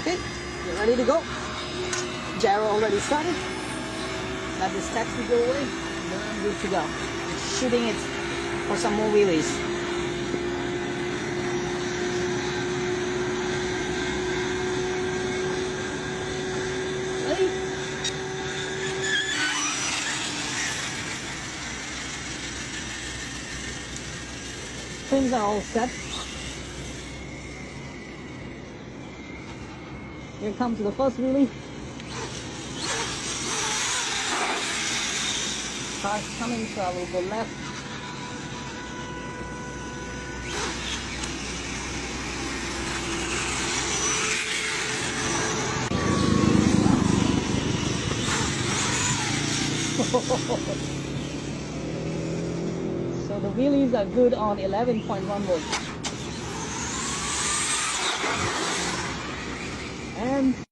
Okay, you're ready to go. Gyro already started. Let this taxi go away. You're good to go. It's shooting it for some more wheelies. Ready? Things are all set. Here comes the first wheelie. Car's coming, so I will go left. So the wheelies are good on 11.1 volts. And